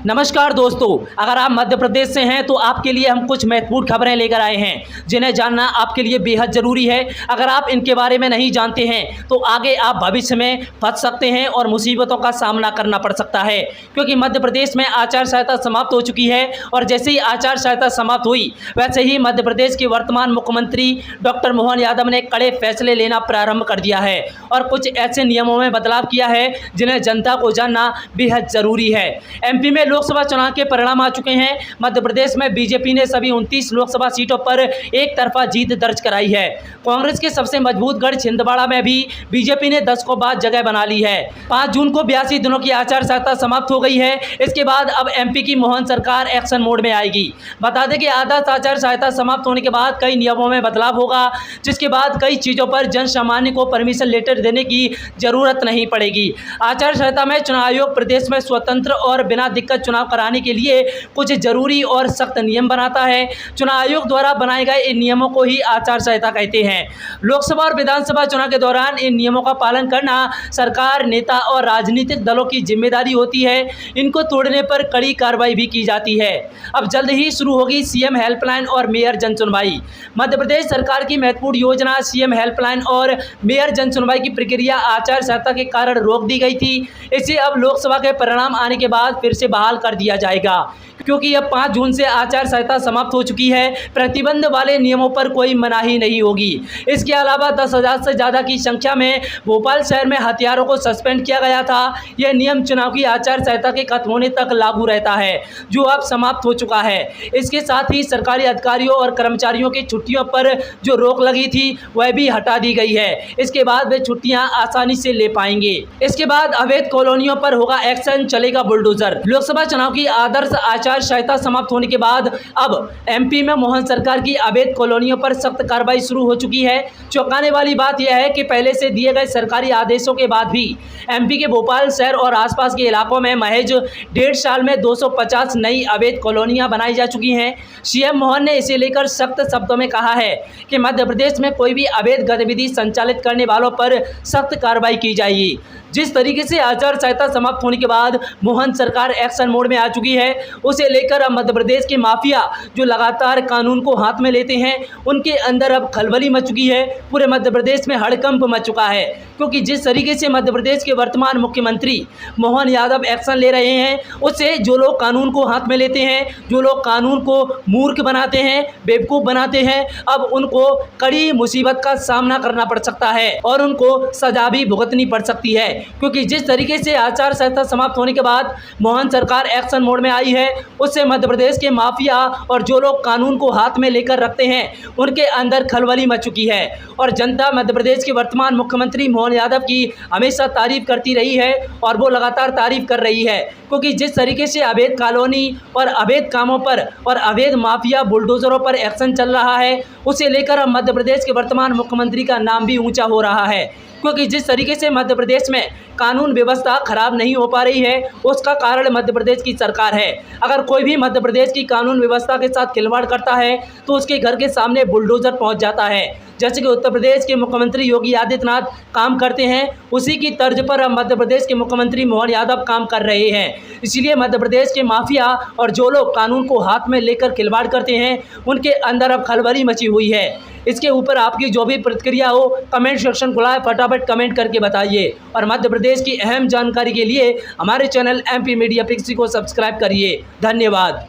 नमस्कार दोस्तों, अगर आप मध्य प्रदेश से हैं तो आपके लिए हम कुछ महत्वपूर्ण खबरें लेकर आए हैं जिन्हें जानना आपके लिए बेहद ज़रूरी है। अगर आप इनके बारे में नहीं जानते हैं तो आगे आप भविष्य में फंस सकते हैं और मुसीबतों का सामना करना पड़ सकता है, क्योंकि मध्य प्रदेश में आचार संहिता समाप्त हो चुकी है। और जैसे ही आचार संहिता समाप्त हुई वैसे ही मध्य प्रदेश के वर्तमान मुख्यमंत्री डॉक्टर मोहन यादव ने कड़े फैसले लेना प्रारंभ कर दिया है और कुछ ऐसे नियमों में बदलाव किया है जिन्हें जनता को जानना बेहद ज़रूरी है। एमपी में लोकसभा चुनाव के परिणाम आ चुके हैं। मध्य प्रदेश में बीजेपी ने सभी 29 लोकसभा सीटों पर एक तरफा जीत दर्ज कराई है। कांग्रेस के सबसे मजबूत गढ़ छिंदवाड़ा में भी बीजेपी ने 10 को बाद जगह बना ली है। 5 जून को 82 दिनों की आचार संहिता समाप्त हो गई है। इसके बाद अब एमपी की मोहन सरकार एक्शन मोड में आएगी। बता दें कि आदर्श आचार संहिता समाप्त होने के बाद कई नियमों में बदलाव होगा, जिसके बाद कई चीज़ों पर जन सामान्य को परमिशन लेटर देने की जरूरत नहीं पड़ेगी। आचार संहिता में चुनाव आयोग प्रदेश में स्वतंत्र और बिना दिक्कत चुनाव कराने के लिए कुछ जरूरी और सख्त नियम बनाता है। चुनाव आयोग द्वारा बनाए गए इन नियमों को ही आचार संहिता कहते हैं। लोकसभा और विधानसभा चुनाव के दौरान इन नियमों का पालन करना सरकार, नेता और राजनीतिक दलों की जिम्मेदारी होती है। इनको तोड़ने पर कड़ी कार्रवाई भी की जाती है। अब जल्द ही शुरू होगी सीएम हेल्पलाइन और मेयर जन सुनवाई। मध्य प्रदेश सरकार की महत्वपूर्ण योजना सीएम हेल्पलाइन और मेयर जन सुनवाई की प्रक्रिया आचार संहिता के कारण रोक दी गई थी। इसे अब लोकसभा के परिणाम आने के बाद फिर से बहाल कर दिया जाएगा, क्योंकि अब 5 जून से आचार संहिता समाप्त हो चुकी है। प्रतिबंध वाले नियमों पर कोई मनाही नहीं होगी। इसके अलावा 10,000 से ज़्यादा की संख्या में भोपाल शहर में हथियारों को सस्पेंड किया गया था। यह नियम चुनाव की आचार संहिता के खत्म होने तक लागू रहता है, जो अब समाप्त हो चुका है। इसके साथ ही सरकारी अधिकारियों और कर्मचारियों की छुट्टियों पर जो रोक लगी थी वह भी हटा दी गई है। इसके बाद वे छुट्टियां आसानी से ले पाएंगे। इसके बाद अवैध कॉलोनियों पर होगा एक्शन, चलेगा बुलडोजर। लोकसभा चुनाव की आदर्श आचार संहिता समाप्त होने के बाद अब एमपी में मोहन सरकार की अवैध कॉलोनियों पर सख्त कार्रवाई शुरू हो चुकी है। चौंकाने वाली बात यह है कि पहले से दिए गए सरकारी आदेशों के बाद भी एमपी के भोपाल शहर और आसपास के इलाकों में महज 1.5 साल में 250 नई अवैध कॉलोनियां बनाई जा चुकी हैं। सीएम मोहन ने इसे लेकर सख्त शब्दों में कहा है कि मध्य प्रदेश में कोई भी अवैध गतिविधि संचालित करने वालों पर सख्त कार्रवाई की जाएगी। जिस तरीके से आचार संहिता समाप्त होने के बाद मोहन सरकार एक्शन मोड में आ चुकी है, उसे लेकर अब मध्य प्रदेश के माफिया जो लगातार कानून को हाथ में लेते हैं, उनके अंदर अब खलबली मच चुकी है। पूरे मध्य प्रदेश में हड़कंप मच चुका है, क्योंकि जिस तरीके से मध्य प्रदेश के वर्तमान मुख्यमंत्री मोहन यादव एक्शन ले रहे हैं, उससे जो लोग कानून को हाथ में लेते हैं, जो लोग कानून को मूर्ख बनाते हैं, बेवकूफ़ बनाते हैं, अब उनको कड़ी मुसीबत का सामना करना पड़ सकता है और उनको सजा भी भुगतनी पड़ सकती है। क्योंकि जिस तरीके से आचार संहिता समाप्त होने के बाद मोहन सरकार एक्शन मोड में आई है, उससे मध्य प्रदेश के माफिया और जो लोग कानून को हाथ में लेकर रखते हैं, उनके अंदर खलबली मच चुकी है। और जनता मध्य प्रदेश के वर्तमान मुख्यमंत्री मोहन यादव की हमेशा तारीफ करती रही है और वो लगातार तारीफ कर रही है, क्योंकि जिस तरीके से अवैध कॉलोनी और अवैध कामों पर और अवैध माफिया बुलडोजरों पर एक्शन चल रहा है, उसे लेकर अब मध्य प्रदेश के वर्तमान मुख्यमंत्री का नाम भी ऊंचा हो रहा है। क्योंकि जिस तरीके से मध्य प्रदेश में कानून व्यवस्था खराब नहीं हो पा रही है, उसका कारण मध्य प्रदेश की सरकार है। अगर कोई भी मध्य प्रदेश की कानून व्यवस्था के साथ खिलवाड़ करता है तो उसके घर के सामने बुलडोजर पहुंच जाता है। जैसे कि उत्तर प्रदेश के मुख्यमंत्री योगी आदित्यनाथ काम करते हैं, उसी की तर्ज पर अब मध्य प्रदेश के मुख्यमंत्री मोहन यादव काम कर रहे हैं। इसलिए मध्य प्रदेश के माफिया और जो लोग कानून को हाथ में लेकर खिलवाड़ करते हैं, उनके अंदर अब खलबली मची हुई है। इसके ऊपर आपकी जो भी प्रतिक्रिया हो, कमेंट सेक्शन खुला है, फटाफट कमेंट करके बताइए। और मध्य प्रदेश की अहम जानकारी के लिए हमारे चैनल एमपी मीडिया पिक्सी को सब्सक्राइब करिए। धन्यवाद।